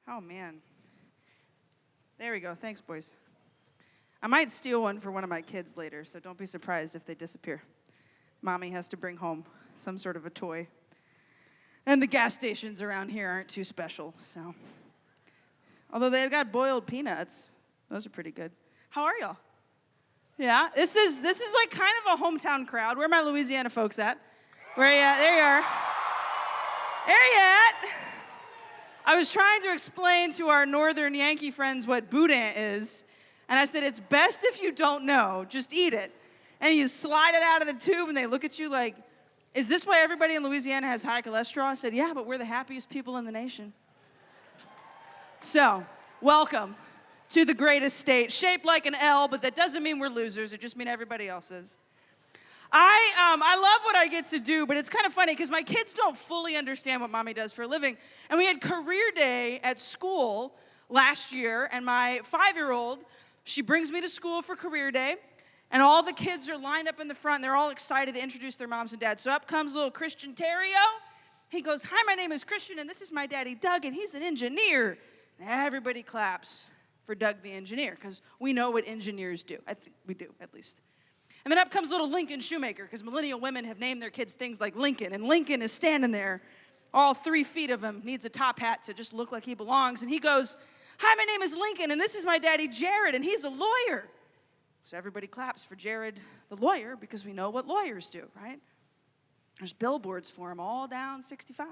Oh, man. There we go. Thanks, boys. I might steal one for one of my kids later, so don't be surprised if they disappear. Mommy has to bring home some sort of a toy. And the gas stations around here aren't too special, so. Although they've got boiled peanuts. Those are pretty good. How are y'all? Yeah? This is like kind of a hometown crowd. Where are my Louisiana folks at? Where are you at? There you are. There you at? I was trying to explain to our northern Yankee friends what boudin is, and I said, it's best if you don't know, just eat it. And you slide it out of the tube, and they look at you like, is this why everybody in Louisiana has high cholesterol? I said, yeah, but we're the happiest people in the nation. So, welcome to the greatest state, shaped like an L, but that doesn't mean we're losers. It just means everybody else is. I love what I get to do, but it's kind of funny because my kids don't fully understand what mommy does for a living. And we had career day at school last year, and my 5-year-old, she brings me to school for career day, and all the kids are lined up in the front, and they're all excited to introduce their moms and dads. So up comes little Christian Terrio. He goes, hi, my name is Christian, and this is my daddy, Doug, and he's an engineer. And everybody claps for Doug the engineer because we know what engineers do. I think we do, at least. And then up comes little Lincoln Shoemaker, because millennial women have named their kids things like Lincoln. And Lincoln is standing there, all 3 feet of him, needs a top hat to just look like he belongs. And he goes, hi, my name is Lincoln, and this is my daddy, Jared, and he's a lawyer. So everybody claps for Jared, the lawyer, because we know what lawyers do, right? There's billboards for him all down 65.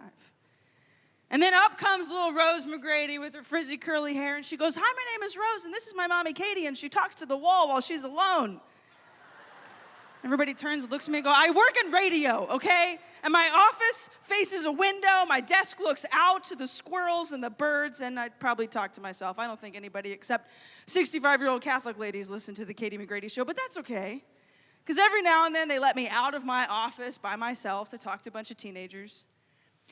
And then up comes little Rose McGrady with her frizzy curly hair, and she goes, hi, my name is Rose, and this is my mommy, Katie, and she talks to the wall while she's alone. Everybody turns and looks at me and goes, I work in radio, okay? And my office faces a window. My desk looks out to the squirrels and the birds, and I'd probably talk to myself. I don't think anybody except 65-year-old Catholic ladies listen to the Katie McGrady show, but that's okay. Because every now and then they let me out of my office by myself to talk to a bunch of teenagers.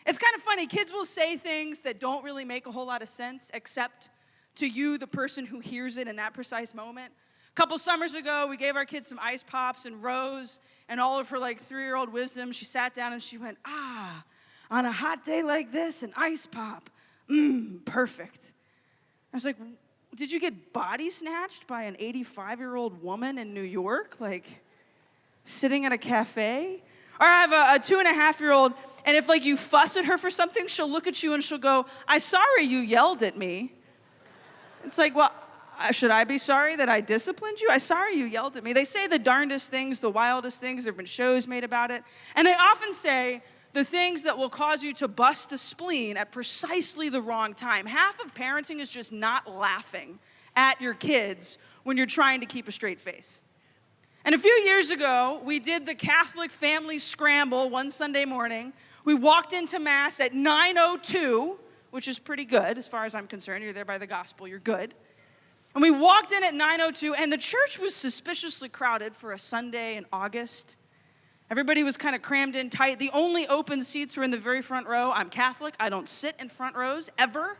It's kind of funny. Kids will say things that don't really make a whole lot of sense, except to you, the person who hears it in that precise moment. A couple summers ago, we gave our kids some ice pops, and Rose, and all of her like 3-year-old wisdom, she sat down and she went, on a hot day like this, an ice pop, perfect. I was like, did you get body snatched by an 85-year-old woman in New York, like sitting at a cafe? Or I have a 2.5-year-old, and if like you fuss at her for something, she'll look at you and she'll go, I'm sorry you yelled at me. It's like, well, should I be sorry that I disciplined you? I'm sorry you yelled at me. They say the darndest things, the wildest things. There have been shows made about it. And they often say the things that will cause you to bust a spleen at precisely the wrong time. Half of parenting is just not laughing at your kids when you're trying to keep a straight face. And a few years ago, we did the Catholic Family Scramble one Sunday morning. We walked into Mass at 9:02, which is pretty good as far as I'm concerned. You're there by the gospel, you're good. And we walked in at 9:02, and the church was suspiciously crowded for a Sunday in August. Everybody was kind of crammed in tight. The only open seats were in the very front row. I'm Catholic. I don't sit in front rows, ever.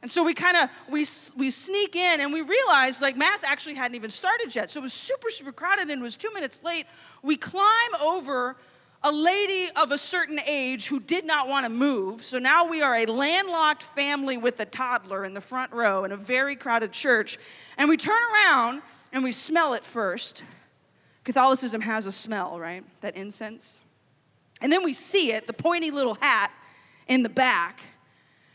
And so we sneak in, and we realized, like, Mass actually hadn't even started yet. So it was super, super crowded, and it was 2 minutes late. We climb over a lady of a certain age who did not want to move. So now we are a landlocked family with a toddler in the front row in a very crowded church. And we turn around and we smell it first. Catholicism has a smell, right? That incense. And then we see it, the pointy little hat in the back.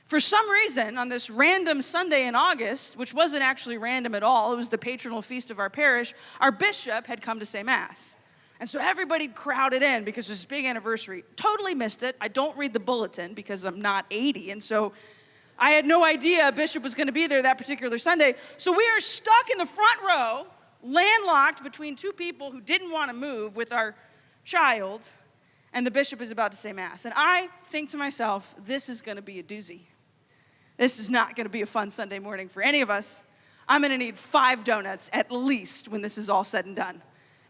For some reason, on this random Sunday in August, which wasn't actually random at all, it was the patronal feast of our parish, our bishop had come to say Mass. And so everybody crowded in because it was a big anniversary. Totally missed it. I don't read the bulletin because I'm not 80. And so I had no idea a bishop was going to be there that particular Sunday. So we are stuck in the front row, landlocked between two people who didn't want to move with our child. And the bishop is about to say Mass. And I think to myself, this is going to be a doozy. This is not going to be a fun Sunday morning for any of us. I'm going to need 5 donuts at least when this is all said and done.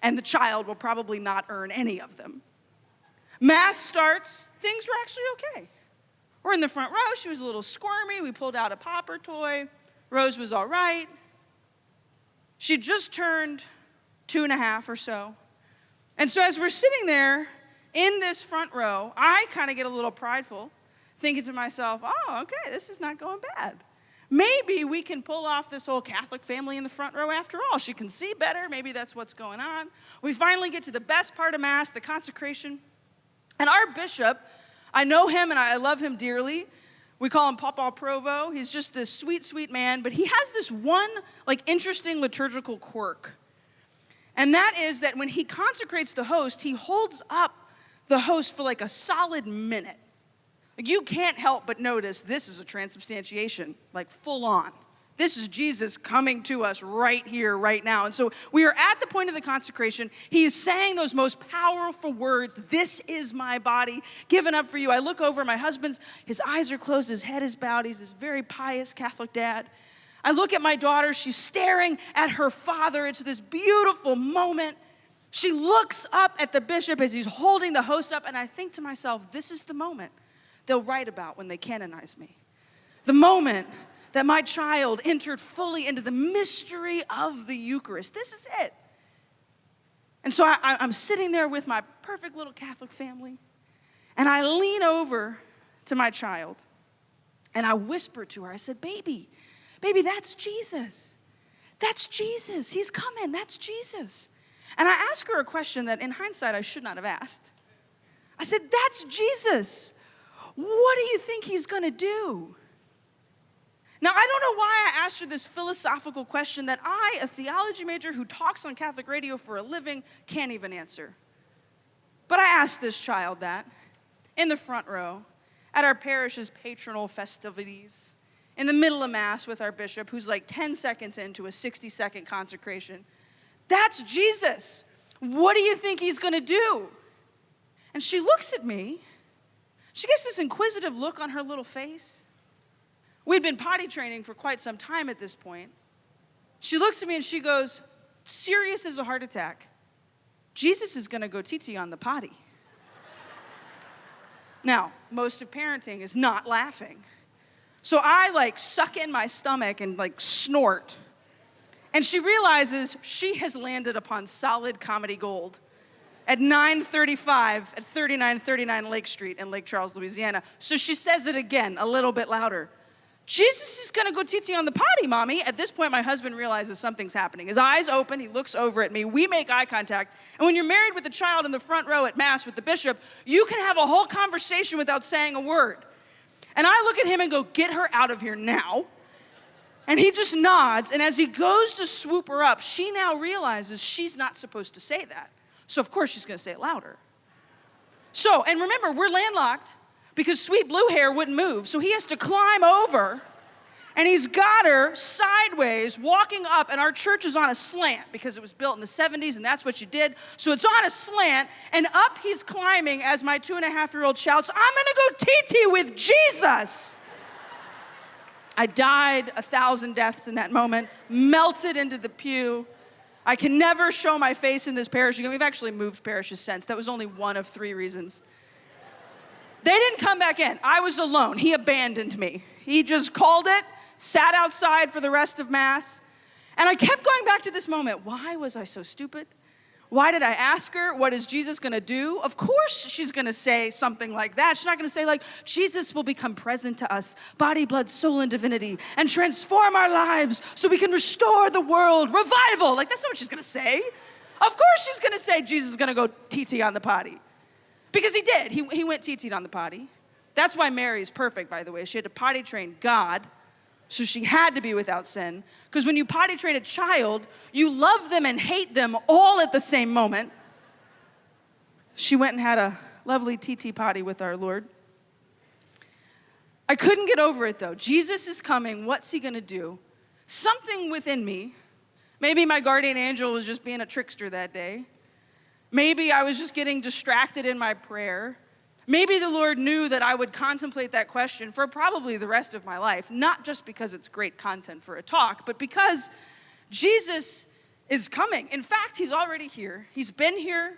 And the child will probably not earn any of them. Mass starts, things were actually okay. We're in the front row, she was a little squirmy, we pulled out a popper toy, Rose was all right. She just turned 2.5 or so. And so as we're sitting there in this front row, I kind of get a little prideful, thinking to myself, oh, okay, this is not going bad. Maybe we can pull off this whole Catholic family in the front row after all. She can see better. Maybe that's what's going on. We finally get to the best part of Mass, the consecration. And our bishop, I know him and I love him dearly. We call him Papa Provo. He's just this sweet, sweet man. But he has this one interesting liturgical quirk. And that is that when he consecrates the host, he holds up the host for a solid minute. You can't help but notice this is a transubstantiation, full on. This is Jesus coming to us right here, right now. And so we are at the point of the consecration. He is saying those most powerful words, this is my body given up for you. I look over, my his eyes are closed, his head is bowed. He's this very pious Catholic dad. I look at my daughter, she's staring at her father. It's this beautiful moment. She looks up at the bishop as he's holding the host up, and I think to myself, this is the moment they'll write about when they canonize me. The moment that my child entered fully into the mystery of the Eucharist. This is it. And so I'm sitting there with my perfect little Catholic family, and I lean over to my child, and I whisper to her, I said, baby, that's Jesus. That's Jesus. He's coming. That's Jesus. And I asked her a question that in hindsight I should not have asked. I said, that's Jesus. What do you think he's going to do? Now, I don't know why I asked her this philosophical question that I, a theology major who talks on Catholic radio for a living, can't even answer. But I asked this child that in the front row at our parish's patronal festivities, in the middle of Mass with our bishop, who's 10 seconds into a 60-second consecration. That's Jesus. What do you think he's going to do? And she looks at me. She gets this inquisitive look on her little face. We'd been potty training for quite some time at this point. She looks at me and she goes, serious as a heart attack, Jesus is going to go TT on the potty. Now, most of parenting is not laughing. So I suck in my stomach and snort. And she realizes she has landed upon solid comedy gold at 9:35 at 3939 Lake Street in Lake Charles, Louisiana. So she says it again, a little bit louder. Jesus is going to go TT on the potty, Mommy. At this point, my husband realizes something's happening. His eyes open, he looks over at me, we make eye contact. And when you're married with a child in the front row at Mass with the bishop, you can have a whole conversation without saying a word. And I look at him and go, get her out of here now. And he just nods, and as he goes to swoop her up, she now realizes she's not supposed to say that. So of course she's going to say it louder. So, and remember, we're landlocked because sweet blue hair wouldn't move. So he has to climb over, and he's got her sideways walking up, and our church is on a slant because it was built in the 70s, and that's what you did. So it's on a slant, and up he's climbing as my 2.5-year-old shouts, I'm going to go TT with Jesus. I died 1,000 deaths in that moment, melted into the pew. I can never show my face in this parish again. We've actually moved parishes since. That was only one of 3 reasons. They didn't come back in. I was alone. He abandoned me. He just called it, sat outside for the rest of Mass. And I kept going back to this moment. Why was I so stupid? Why did I ask her? What is Jesus going to do? Of course she's going to say something like that. She's not going to say Jesus will become present to us, body, blood, soul, and divinity, and transform our lives so we can restore the world. Revival. That's not what she's going to say. Of course she's going to say Jesus is going to go TT on the potty. Because he did. He went TT on the potty. That's why Mary is perfect, by the way. She had to potty train God, so she had to be without sin. Because when you potty train a child, you love them and hate them all at the same moment. She went and had a lovely TT potty with our Lord. I couldn't get over it, though. Jesus is coming. What's he going to do? Something within me, maybe my guardian angel was just being a trickster that day. Maybe I was just getting distracted in my prayer. Maybe the Lord knew that I would contemplate that question for probably the rest of my life, not just because it's great content for a talk, but because Jesus is coming. In fact, he's already here. He's been here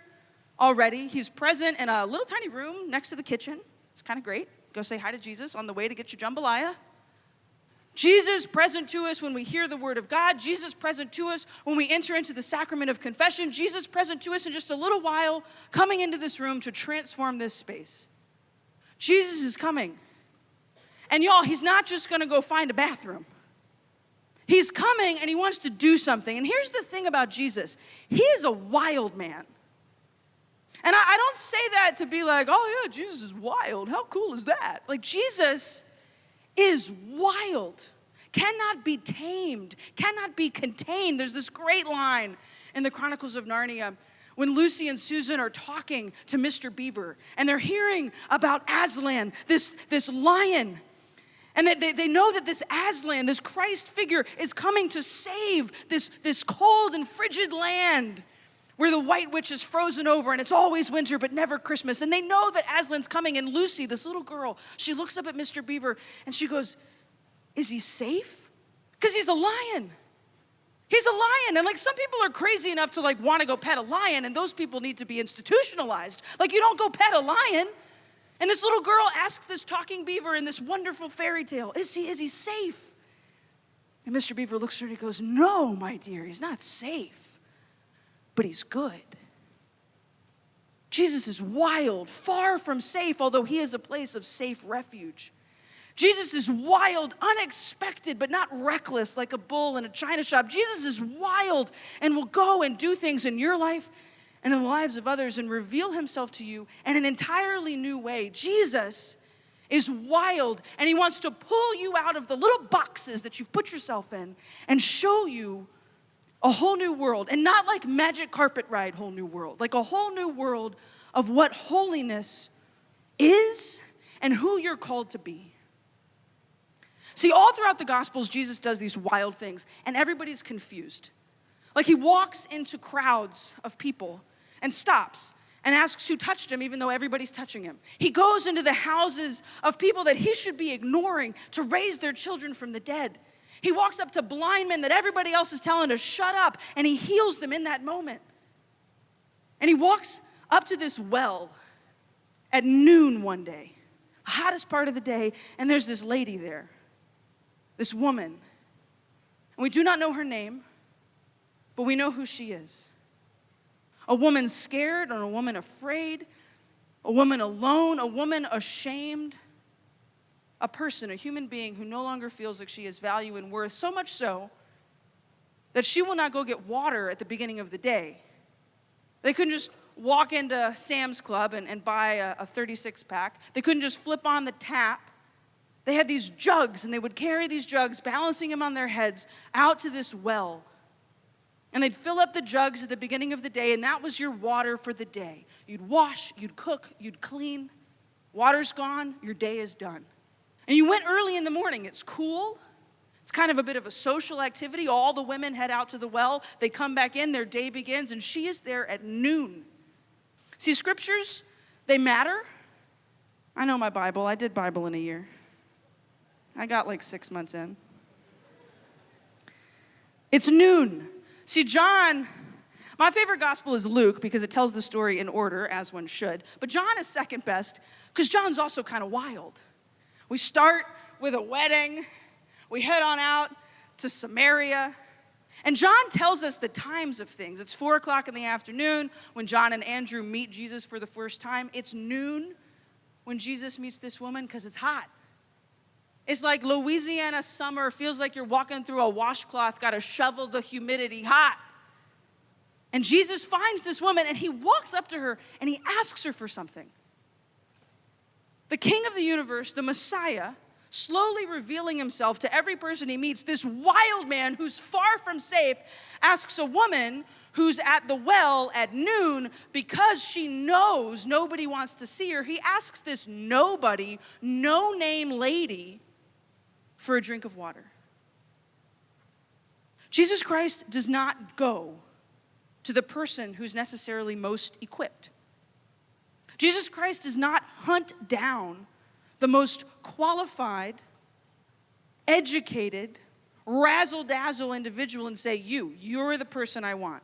already. He's present in a little tiny room next to the kitchen. It's kind of great. Go say hi to Jesus on the way to get your jambalaya. Jesus present to us when we hear the word of God. Jesus present to us when we enter into the sacrament of confession. Jesus present to us in just a little while, coming into this room to transform this space. Jesus is coming. And y'all, he's not just gonna go find a bathroom. He's coming and he wants to do something. And here's the thing about Jesus. He is a wild man. And I don't say that to be like, oh yeah, Jesus is wild. How cool is that? Like, Jesus is wild, cannot be tamed, cannot be contained. There's this great line in the Chronicles of Narnia when Lucy and Susan are talking to Mr. Beaver, and they're hearing about Aslan, this lion. And they know that this Aslan, this Christ figure, is coming to save this cold and frigid land where the White Witch is frozen over and it's always winter but never Christmas. And they know that Aslan's coming. And Lucy, this little girl, she looks up at Mr. Beaver and she goes, is he safe? Because he's a lion. He's a lion. And like, some people are crazy enough to like want to go pet a lion, and those people need to be institutionalized. Like, you don't go pet a lion. And this little girl asks this talking beaver in this wonderful fairy tale, is he safe? And Mr. Beaver looks at her and he goes, no, my dear, he's not safe, but he's good. Jesus is wild, far from safe, although he is a place of safe refuge. Jesus is wild, unexpected, but not reckless like a bull in a china shop. Jesus is wild and will go and do things in your life and in the lives of others and reveal himself to you in an entirely new way. Jesus is wild, and he wants to pull you out of the little boxes that you've put yourself in and show you a whole new world. And not like magic carpet ride whole new world, like a whole new world of what holiness is and who you're called to be. See, all throughout the Gospels, Jesus does these wild things, and everybody's confused. Like, he walks into crowds of people and stops and asks who touched him, even though everybody's touching him. He goes into the houses of people that he should be ignoring to raise their children from the dead. He walks up to blind men that everybody else is telling to shut up, and he heals them in that moment. And he walks up to this well at noon one day, the hottest part of the day, and there's this lady there, this woman. And we do not know her name, but we know who she is. A woman scared, and a woman afraid, a woman alone, a woman ashamed, a person, a human being who no longer feels like she has value and worth, so much so that she will not go get water at the beginning of the day. They couldn't just walk into Sam's Club and buy a 36-pack. They couldn't just flip on the tap. They had these jugs, and they would carry these jugs, balancing them on their heads, out to this well. And they'd fill up the jugs at the beginning of the day, and that was your water for the day. You'd wash, you'd cook, you'd clean. Water's gone, your day is done. And you went early in the morning. It's cool. It's kind of a bit of a social activity. All the women head out to the well. They come back in, their day begins, and she is there at noon. See, scriptures, they matter. I know my Bible. I did Bible in a year. I got like 6 months in. It's noon. See, John, my favorite gospel is Luke because it tells the story in order, as one should. But John is second best because John's also kind of wild. We start with a wedding. We head on out to Samaria. And John tells us the times of things. It's 4 o'clock in the afternoon when John and Andrew meet Jesus for the first time. It's noon when Jesus meets this woman because it's hot. It's like Louisiana summer. Feels like you're walking through a washcloth, got to shovel the humidity, hot. And Jesus finds this woman, and he walks up to her, and he asks her for something. The King of the universe, the Messiah, slowly revealing himself to every person he meets, this wild man who's far from safe, asks a woman who's at the well at noon because she knows nobody wants to see her. He asks this nobody, no-name lady for a drink of water. Jesus Christ does not go to the person who's necessarily most equipped. Jesus Christ does not hunt down the most qualified, educated, razzle-dazzle individual and say, you're the person I want.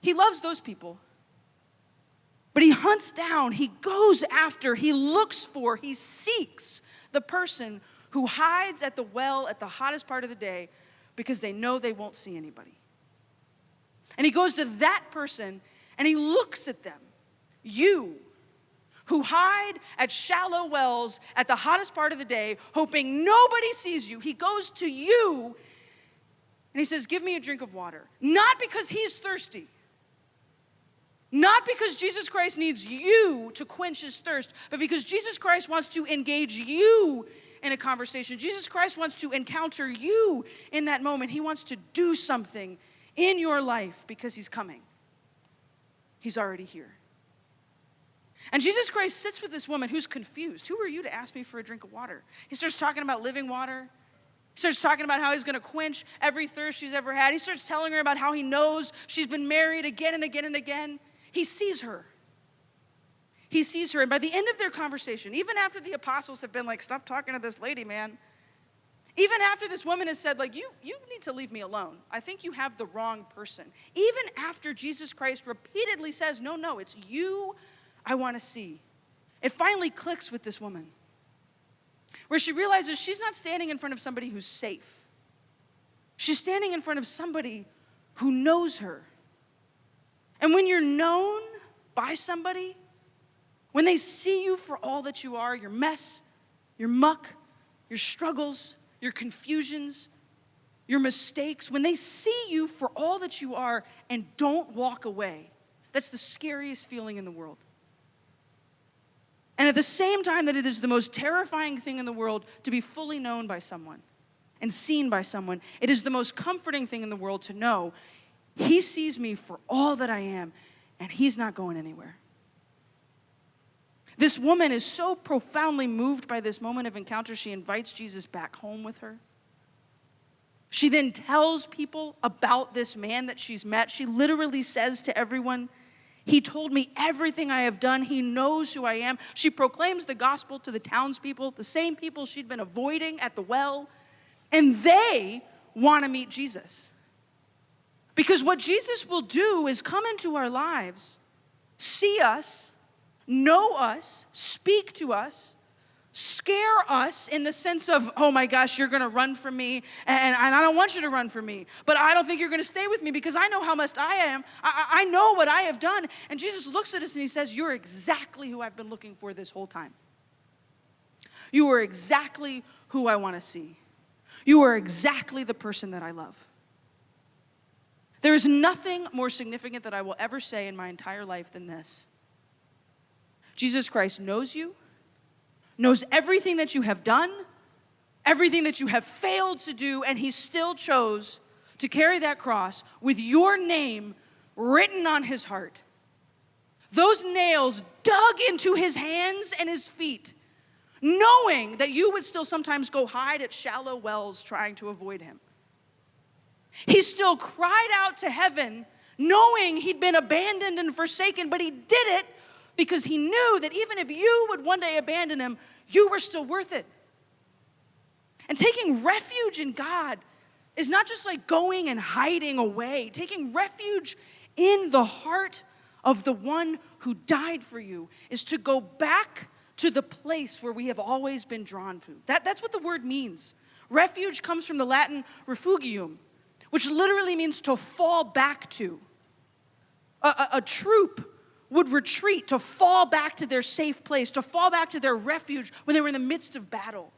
He loves those people. But he hunts down, he goes after, he looks for, he seeks the person who hides at the well at the hottest part of the day because they know they won't see anybody. And he goes to that person and he looks at them. You, who hide at shallow wells at the hottest part of the day, hoping nobody sees you. He goes to you and he says, give me a drink of water. Not because he's thirsty. Not because Jesus Christ needs you to quench his thirst, but because Jesus Christ wants to engage you in a conversation. Jesus Christ wants to encounter you in that moment. He wants to do something in your life because he's coming. He's already here. And Jesus Christ sits with this woman who's confused. Who are you to ask me for a drink of water? He starts talking about living water. He starts talking about how he's going to quench every thirst she's ever had. He starts telling her about how he knows she's been married again and again and again. He sees her. He sees her. And by the end of their conversation, even after the apostles have been like, stop talking to this lady, man. Even after this woman has said, like, you need to leave me alone. I think you have the wrong person. Even after Jesus Christ repeatedly says, no, it's you I want to see. It finally clicks with this woman, where she realizes she's not standing in front of somebody who's safe. She's standing in front of somebody who knows her. And when you're known by somebody, when they see you for all that you are, your mess, your muck, your struggles, your confusions, your mistakes, when they see you for all that you are and don't walk away, that's the scariest feeling in the world. And at the same time that it is the most terrifying thing in the world to be fully known by someone and seen by someone, it is the most comforting thing in the world to know he sees me for all that I am, and he's not going anywhere. This woman is so profoundly moved by this moment of encounter, she invites Jesus back home with her. She then tells people about this man that she's met. She literally says to everyone, he told me everything I have done. He knows who I am. She proclaims the gospel to the townspeople, the same people she'd been avoiding at the well, and they want to meet Jesus. Because what Jesus will do is come into our lives, see us, know us, speak to us, scare us in the sense of, oh my gosh, you're going to run from me, and I don't want you to run from me, but I don't think you're going to stay with me because I know how much I am. I know what I have done. And Jesus looks at us and he says, you're exactly who I've been looking for this whole time. You are exactly who I want to see. You are exactly the person that I love. There is nothing more significant that I will ever say in my entire life than this. Jesus Christ knows you, knows everything that you have done, everything that you have failed to do, and he still chose to carry that cross with your name written on his heart. Those nails dug into his hands and his feet, knowing that you would still sometimes go hide at shallow wells trying to avoid him. He still cried out to heaven, knowing he'd been abandoned and forsaken, but he did it because he knew that even if you would one day abandon him, you were still worth it. And taking refuge in God is not just like going and hiding away. Taking refuge in the heart of the one who died for you is to go back to the place where we have always been drawn to. That's what the word means. Refuge comes from the Latin refugium, which literally means to fall back to. A troop would retreat to fall back to their safe place, to fall back to their refuge when they were in the midst of battle.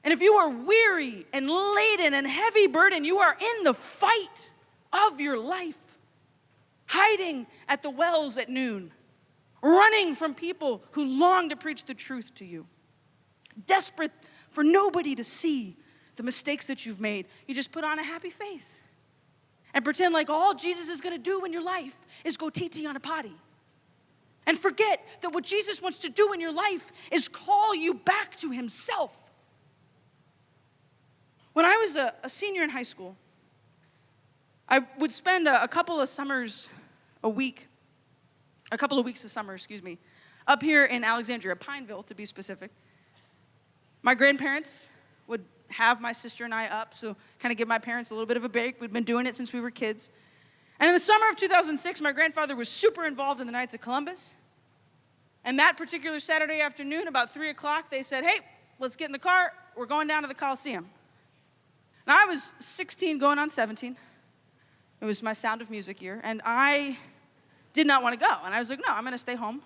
And if you are weary and laden and heavy burden, you are in the fight of your life, hiding at the wells at noon, running from people who long to preach the truth to you, desperate for nobody to see the mistakes that you've made. You just put on a happy face and pretend like all Jesus is going to do in your life is go TT on a potty. And forget that what Jesus wants to do in your life is call you back to himself. When I was a senior in high school, I would spend a couple of weeks of summer, up here in Alexandria, Pineville to be specific. My grandparents would have my sister and I up, so kind of give my parents a little bit of a break. We'd been doing it since we were kids. And in the summer of 2006, my grandfather was super involved in the Knights of Columbus. And that particular Saturday afternoon, about 3 o'clock, they said, hey, let's get in the car. We're going down to the Coliseum. Now, I was 16 going on 17. It was my Sound of Music year, and I did not want to go. And I was like, no, I'm going to stay home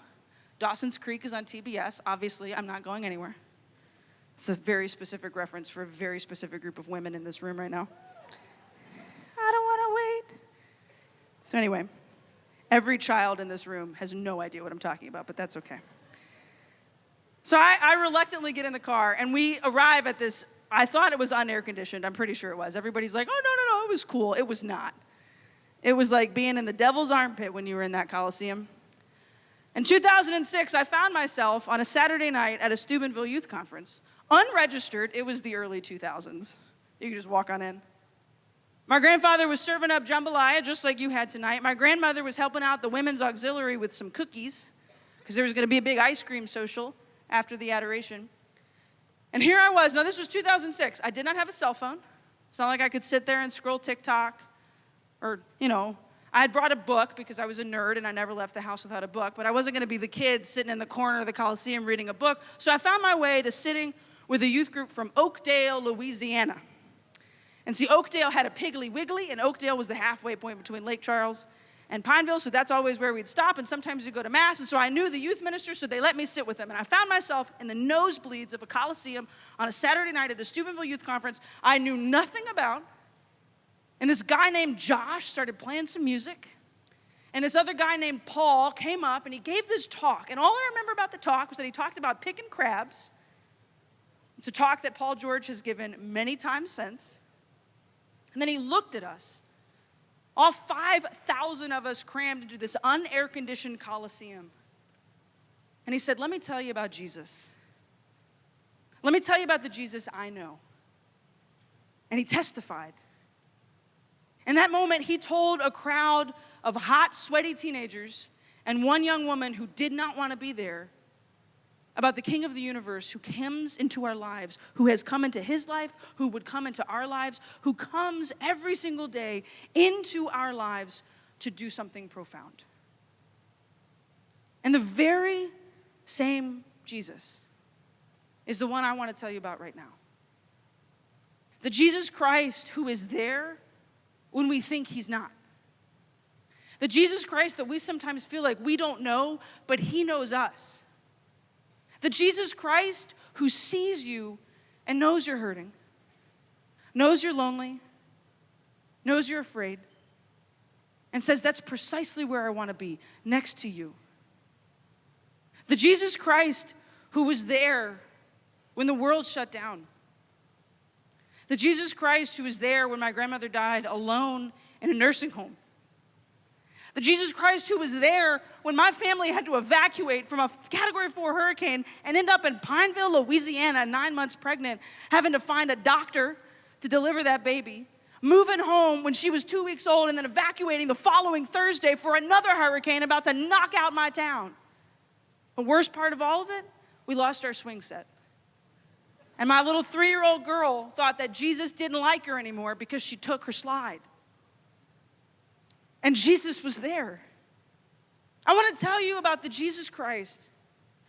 Dawson's Creek is on TBS. Obviously, I'm not going anywhere. It's a very specific reference for a very specific group of women in this room right now. I don't want to wait. So anyway, every child in this room has no idea what I'm talking about, but that's okay. So I reluctantly get in the car, and we arrive at this. I thought it was unair conditioned. I'm pretty sure it was. Everybody's like, oh, no, it was cool. It was not. It was like being in the devil's armpit when you were in that Coliseum. In 2006, I found myself on a Saturday night at a Steubenville Youth Conference. Unregistered, it was the early 2000s. You could just walk on in. My grandfather was serving up jambalaya, just like you had tonight. My grandmother was helping out the women's auxiliary with some cookies, because there was going to be a big ice cream social after the adoration. And here I was. Now, this was 2006. I did not have a cell phone. It's not like I could sit there and scroll TikTok or, I had brought a book because I was a nerd and I never left the house without a book, but I wasn't going to be the kid sitting in the corner of the Coliseum reading a book. So I found my way to sitting with a youth group from Oakdale, Louisiana. And see, Oakdale had a Piggly Wiggly, and Oakdale was the halfway point between Lake Charles and Pineville, so that's always where we'd stop, and sometimes we'd go to Mass, and so I knew the youth minister, so they let me sit with them. And I found myself in the nosebleeds of a Coliseum on a Saturday night at a Steubenville Youth Conference I knew nothing about. And this guy named Josh started playing some music. And this other guy named Paul came up and he gave this talk. And all I remember about the talk was that he talked about picking crabs. It's a talk that Paul George has given many times since. And then he looked at us. All 5,000 of us crammed into this unair-conditioned Coliseum. And he said, let me tell you about Jesus. Let me tell you about the Jesus I know. And he testified. In that moment, he told a crowd of hot, sweaty teenagers and one young woman who did not want to be there about the King of the universe who comes into our lives, who has come into his life, who would come into our lives, who comes every single day into our lives to do something profound. And the very same Jesus is the one I want to tell you about right now. The Jesus Christ who is there when we think he's not. The Jesus Christ that we sometimes feel like we don't know, but he knows us. The Jesus Christ who sees you and knows you're hurting, knows you're lonely, knows you're afraid, and says, that's precisely where I want to be, next to you. The Jesus Christ who was there when the world shut down. The Jesus Christ who was there when my grandmother died alone in a nursing home. The Jesus Christ who was there when my family had to evacuate from a Category 4 hurricane and end up in Pineville, Louisiana, 9 months pregnant, having to find a doctor to deliver that baby, moving home when she was 2 weeks old, and then evacuating the following Thursday for another hurricane about to knock out my town. The worst part of all of it, we lost our swing set. And my little 3-year-old girl thought that Jesus didn't like her anymore because she took her slide. And Jesus was there. I want to tell you about the Jesus Christ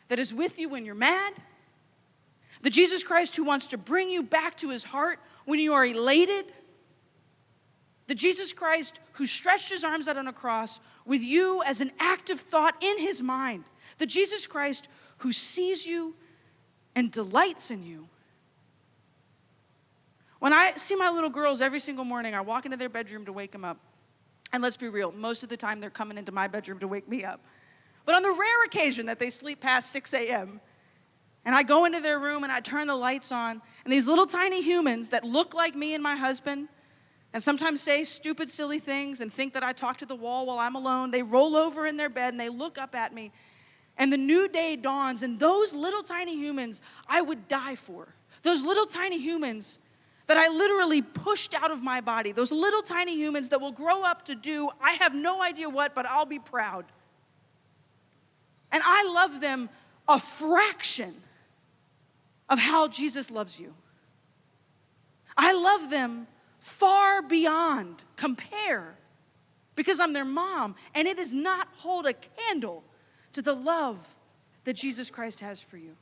that is with you when you're mad. The Jesus Christ who wants to bring you back to his heart when you are elated. The Jesus Christ who stretched his arms out on a cross with you as an active thought in his mind. The Jesus Christ who sees you and delights in you. When I see my little girls every single morning, I walk into their bedroom to wake them up. And let's be real, most of the time they're coming into my bedroom to wake me up. But on the rare occasion that they sleep past 6 a.m., and I go into their room and I turn the lights on, and these little tiny humans that look like me and my husband, and sometimes say stupid, silly things and think that I talk to the wall while I'm alone, they roll over in their bed and they look up at me, and the new day dawns, and those little tiny humans I would die for. Those little tiny humans that I literally pushed out of my body. Those little tiny humans that will grow up to do, I have no idea what, but I'll be proud. And I love them a fraction of how Jesus loves you. I love them far beyond compare because I'm their mom, and it does not hold a candle to the love that Jesus Christ has for you.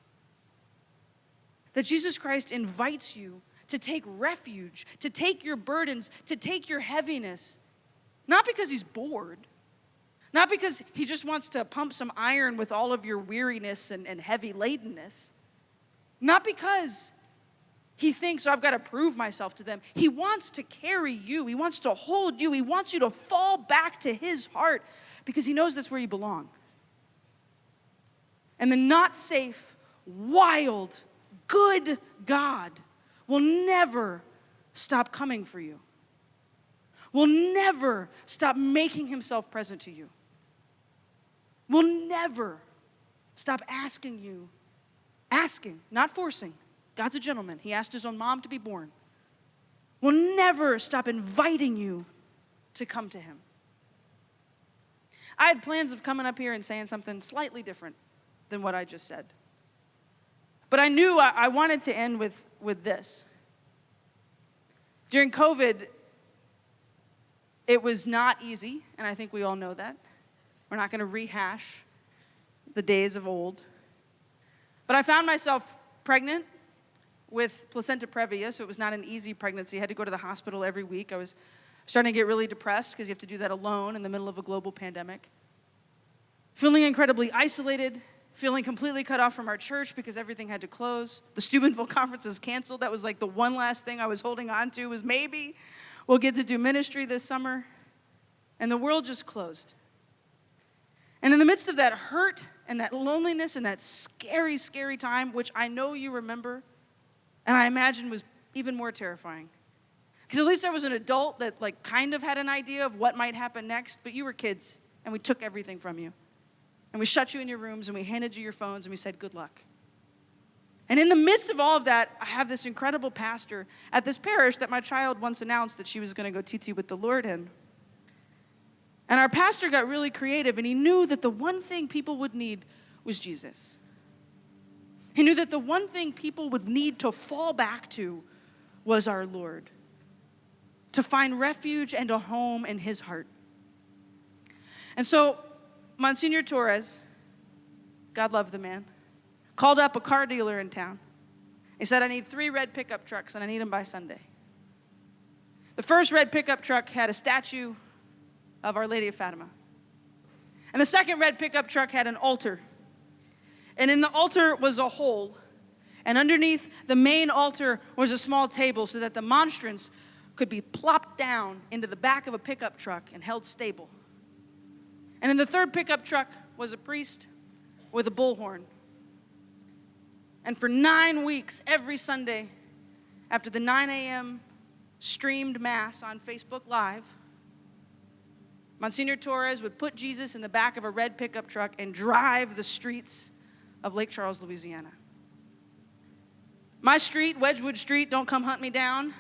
That Jesus Christ invites you to take refuge, to take your burdens, to take your heaviness, not because he's bored, Not because he just wants to pump some iron with all of your weariness and heavy ladenness. Not because he thinks, oh, I've got to prove myself to them. He wants to carry you. He wants to hold you. He wants you to fall back to his heart because he knows that's where you belong. And the not safe, wild, good God will never stop coming for you. Will never stop making himself present to you. Will never stop asking you, not forcing. God's a gentleman. He asked his own mom to be born. Will never stop inviting you to come to him. I had plans of coming up here and saying something slightly different than what I just said. But I knew I wanted to end with this. During COVID, it was not easy, and I think we all know that. We're not going to rehash the days of old. But I found myself pregnant with placenta previa, so it was not an easy pregnancy. I had to go to the hospital every week. I was starting to get really depressed because you have to do that alone in the middle of a global pandemic. Feeling incredibly isolated, feeling completely cut off from our church because everything had to close. The Steubenville Conference was canceled. That was like the one last thing I was holding on to was maybe we'll get to do ministry this summer. And the world just closed. And in the midst of that hurt and that loneliness and that scary, scary time, which I know you remember, and I imagine was even more terrifying. Because at least I was an adult that like kind of had an idea of what might happen next, but you were kids, and we took everything from you. And we shut you in your rooms, and we handed you your phones, and we said, good luck. And in the midst of all of that, I have this incredible pastor at this parish that my child once announced that she was going to go TT with the Lord in. And our pastor got really creative, and he knew that the one thing people would need was Jesus. He knew that the one thing people would need to fall back to was our Lord, to find refuge and a home in his heart. And so Monsignor Torres, God love the man, called up a car dealer in town. He said, I need 3 red pickup trucks, and I need them by Sunday. The first red pickup truck had a statue of Our Lady of Fatima. And the second red pickup truck had an altar. And in the altar was a hole. And underneath the main altar was a small table so that the monstrance could be plopped down into the back of a pickup truck and held stable. And in the third pickup truck was a priest with a bullhorn. And for 9 weeks, every Sunday, after the 9 a.m. streamed Mass on Facebook Live, Monsignor Torres would put Jesus in the back of a red pickup truck and drive the streets of Lake Charles, Louisiana. My street, Wedgwood Street, don't come hunt me down,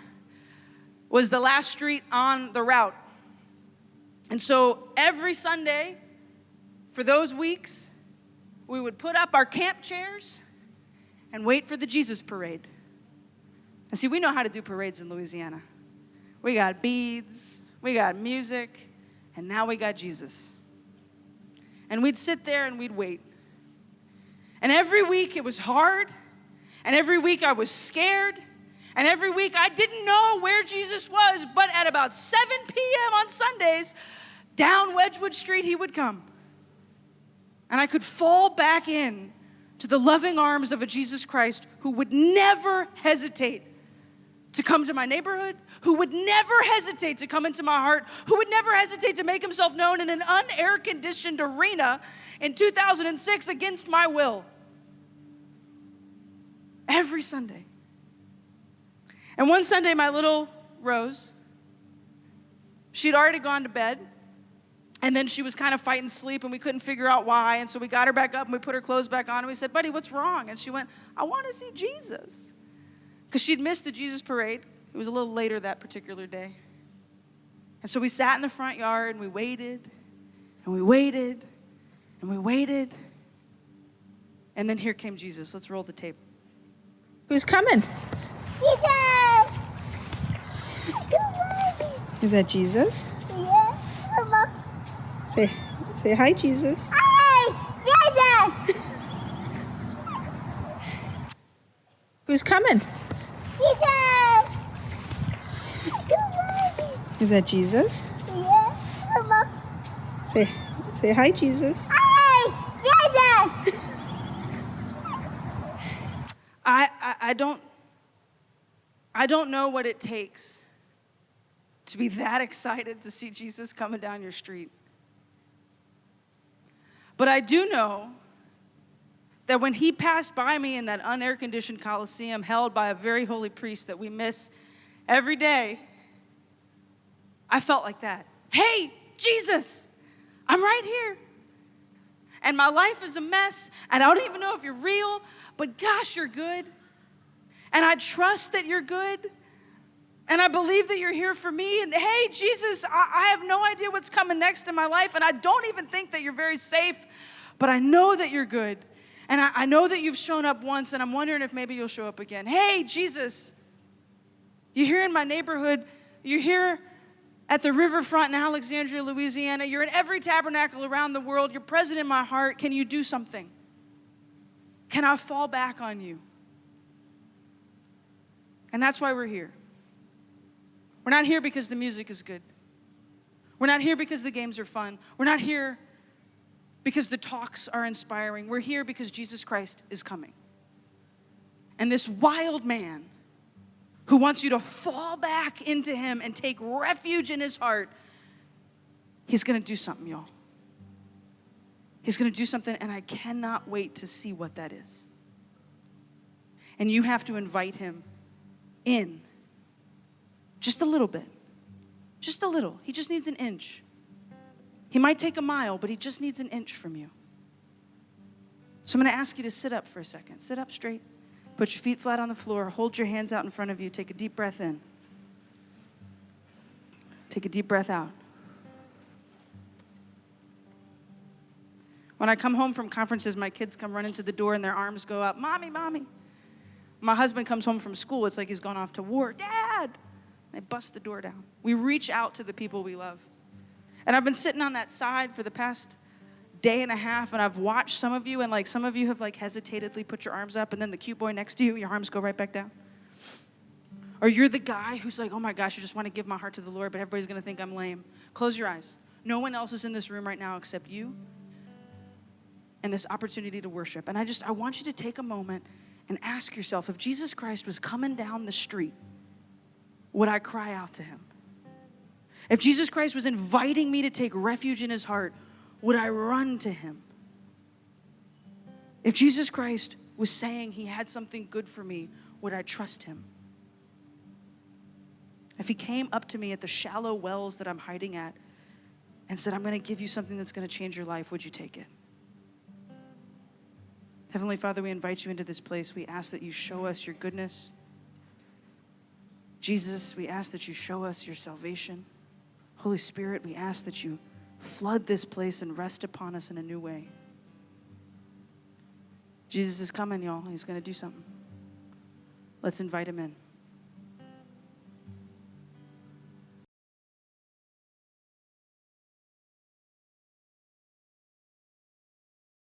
was the last street on the route. And so every Sunday, for those weeks, we would put up our camp chairs and wait for the Jesus parade. And see, we know how to do parades in Louisiana. We got beads, we got music, and now we got Jesus. And we'd sit there and we'd wait. And every week it was hard, and every week I was scared, and every week I didn't know where Jesus was, but at about 7 p.m. on Sundays, down Wedgwood Street he would come. And I could fall back in to the loving arms of a Jesus Christ who would never hesitate to come to my neighborhood, who would never hesitate to come into my heart, who would never hesitate to make himself known in an unair-conditioned arena in 2006 against my will. Every Sunday. And one Sunday, my little Rose, she'd already gone to bed, and then she was kind of fighting sleep, and we couldn't figure out why, and so we got her back up, and we put her clothes back on, and we said, buddy, what's wrong? And she went, I want to see Jesus. Because she'd missed the Jesus parade. It was a little later that particular day. And so we sat in the front yard, and we waited, and we waited, and we waited, and then here came Jesus. Let's roll the tape. Who's coming? Jesus! Is that Jesus? Yeah, Mama. Say hi, Jesus. Hi, Jesus! Who's coming? Jesus! Is that Jesus? Yeah, Mama. Say hi, Jesus. Hi, Jesus. I don't know what it takes to be that excited to see Jesus coming down your street. But I do know that when he passed by me in that unair-conditioned Coliseum held by a very holy priest that we miss every day, I felt like that. Hey, Jesus, I'm right here. And my life is a mess, and I don't even know if you're real, but gosh, you're good. And I trust that you're good. And I believe that you're here for me. And hey, Jesus, I have no idea what's coming next in my life, and I don't even think that you're very safe, but I know that you're good. And I know that you've shown up once, and I'm wondering if maybe you'll show up again. Hey, Jesus, you're here in my neighborhood. You're here at the riverfront in Alexandria, Louisiana. You're in every tabernacle around the world. You're present in my heart. Can you do something? Can I fall back on you? And that's why we're here. We're not here because the music is good. We're not here because the games are fun. We're not here because the talks are inspiring. We're here because Jesus Christ is coming. And this wild man who wants you to fall back into him and take refuge in his heart, he's going to do something, y'all. He's going to do something, and I cannot wait to see what that is. And you have to invite him in just a little bit. Just a little. He just needs an inch. He might take a mile, but he just needs an inch from you. So I'm going to ask you to sit up for a second. Sit up straight. Put your feet flat on the floor. Hold your hands out in front of you. Take a deep breath in. Take a deep breath out. When I come home from conferences, my kids come running to the door and their arms go up. Mommy, mommy. My husband comes home from school. It's like he's gone off to war. Dad! They bust the door down. We reach out to the people we love. And I've been sitting on that side for the past day and a half, and I've watched some of you, and like some of you have like hesitatedly put your arms up, and then the cute boy next to you, your arms go right back down. Or you're the guy who's like, oh my gosh, I just want to give my heart to the Lord, but everybody's going to think I'm lame. Close your eyes. No one else is in this room right now except you and this opportunity to worship. And I want you to take a moment and ask yourself, if Jesus Christ was coming down the street, would I cry out to him? If Jesus Christ was inviting me to take refuge in his heart, would I run to him? If Jesus Christ was saying he had something good for me, would I trust him? If he came up to me at the shallow wells that I'm hiding at and said, I'm going to give you something that's going to change your life, would you take it? Heavenly Father, we invite you into this place. We ask that you show us your goodness. Jesus, we ask that you show us your salvation. Holy Spirit, we ask that you flood this place and rest upon us in a new way. Jesus is coming, y'all. He's going to do something. Let's invite him in.